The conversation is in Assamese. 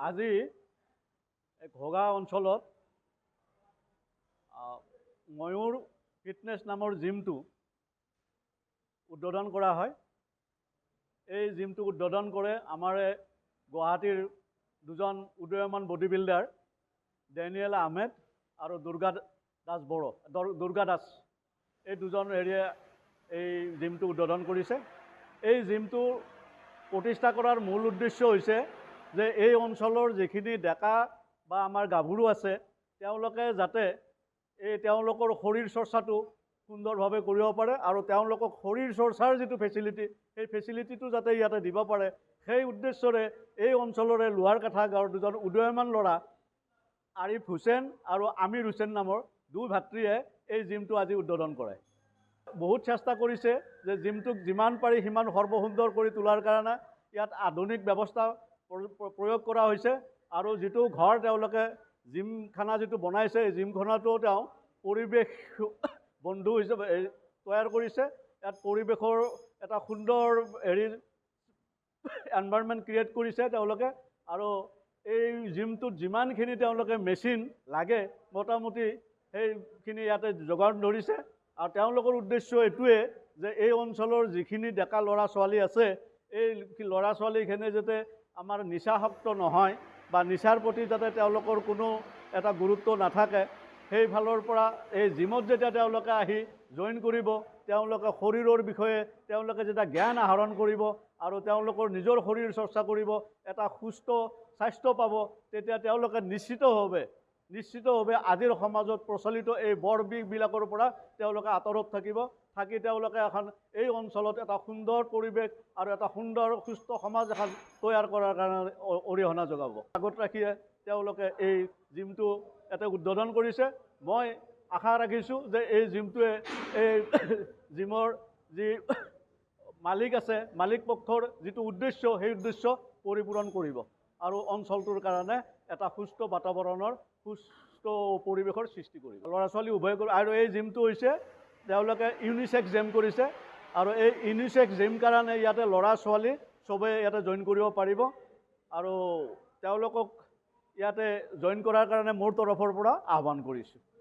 আজি ঘোগা অঞ্চলত ময়ূৰ ফিটনেছ নামৰ জিমটো উদ্বোধন কৰা হয়। এই জিমটো উদ্বোধন কৰে আমাৰ গুৱাহাটীৰ দুজন উদীয়মান বডি বিল্ডাৰ ডেনিয়েল আহমেদ আৰু দুৰ্গা দাস। এই দুজন হেৰিয়ে এই জিমটো উদ্বোধন কৰিছে। এই জিমটো প্ৰতিষ্ঠা কৰাৰ মূল উদ্দেশ্য হৈছে যে এই অঞ্চলৰ যিখিনি ডেকা বা আমাৰ গাভৰু আছে তেওঁলোকে যাতে তেওঁলোকৰ শৰীৰ চৰ্চাটো সুন্দৰভাৱে কৰিব পাৰে আৰু তেওঁলোকক শৰীৰ চৰ্চাৰ যিটো ফেচিলিটি সেই ফেচিলিটিটো যাতে ইয়াতে দিব পাৰে সেই উদ্দেশ্যৰে এই অঞ্চলৰে লোহাৰকাঠা গাঁৱৰ দুজন উদীয়মান ল'ৰা আৰিফ হুছেইন আৰু আমিৰ হুছেইন নামৰ দুই ভাতৃয়ে এই জিমটো আজি উদ্বোধন কৰে। বহুত চেষ্টা কৰিছে যে জিমটোক যিমান পাৰি সিমান সৰ্বসুন্দৰ কৰি তোলাৰ কাৰণে ইয়াত আধুনিক ব্যৱস্থা প্ৰয়োগ কৰা হৈছে আৰু যিটো ঘৰ তেওঁলোকে জিমখানা যিটো বনাইছে এই জিমখানাটো তেওঁ পৰিৱেশ বন্ধু হিচাপে তৈয়াৰ কৰিছে। ইয়াত পৰিৱেশৰ এটা সুন্দৰ এনভাইৰনমেণ্ট ক্ৰিয়েট কৰিছে তেওঁলোকে আৰু এই জিমটোত যিমানখিনি তেওঁলোকে মেচিন লাগে মোটামুটি সেইখিনি ইয়াতে যোগান ধৰিছে আৰু তেওঁলোকৰ উদ্দেশ্য এইটোৱে যে এই অঞ্চলৰ যিখিনি ডেকা ল'ৰা ছোৱালী আছে এই ল'ৰা ছোৱালীখিনি যাতে আমাৰ নিচাসক্ত নহয় বা নিচাৰ প্ৰতি যাতে তেওঁলোকৰ কোনো এটা গুৰুত্ব নাথাকে সেইফালৰ পৰা এই জিমত যেতিয়া তেওঁলোকে আহি জইন কৰিব তেওঁলোকে শৰীৰৰ বিষয়ে তেওঁলোকে যেতিয়া জ্ঞান আহৰণ কৰিব আৰু তেওঁলোকৰ নিজৰ শৰীৰ চৰ্চা কৰিব এটা সুস্থ স্বাস্থ্য পাব তেতিয়া তেওঁলোকে নিশ্চিতভাৱে আজিৰ সমাজত প্ৰচলিত এই বৰ বিষবিলাকৰ পৰা তেওঁলোকে আঁতৰত থাকি তেওঁলোকে এখন এই অঞ্চলত এটা সুন্দৰ পৰিৱেশ আৰু এটা সুন্দৰ সুস্থ সমাজ এখন তৈয়াৰ কৰাৰ কাৰণে অৰিহণা যোগাব। আগত ৰাখিয়ে তেওঁলোকে এই জিমটো এটা উদ্বোধন কৰিছে। মই আশা ৰাখিছোঁ যে এই জিমটোৱে এই জিমৰ যি মালিক আছে মালিক পক্ষৰ যিটো উদ্দেশ্য সেই উদ্দেশ্য পৰিপূৰণ কৰিব আৰু অঞ্চলটোৰ কাৰণে এটা সুস্থ বাতাবৰণৰ সুস্থ পৰিৱেশৰ সৃষ্টি কৰিব। ল'ৰা ছোৱালী উভয় আৰু এই জিমটো হৈছে তেওঁলোকে ইউনিচেক্স জিম কৰিছে আৰু এই ইউনিচেক্স জিম কাৰণে ইয়াতে ল'ৰা ছোৱালী চবেই ইয়াতে জইন কৰিব পাৰিব আৰু তেওঁলোকক ইয়াতে জইন কৰাৰ কাৰণে মোৰ তৰফৰ পৰা আহ্বান কৰিছোঁ।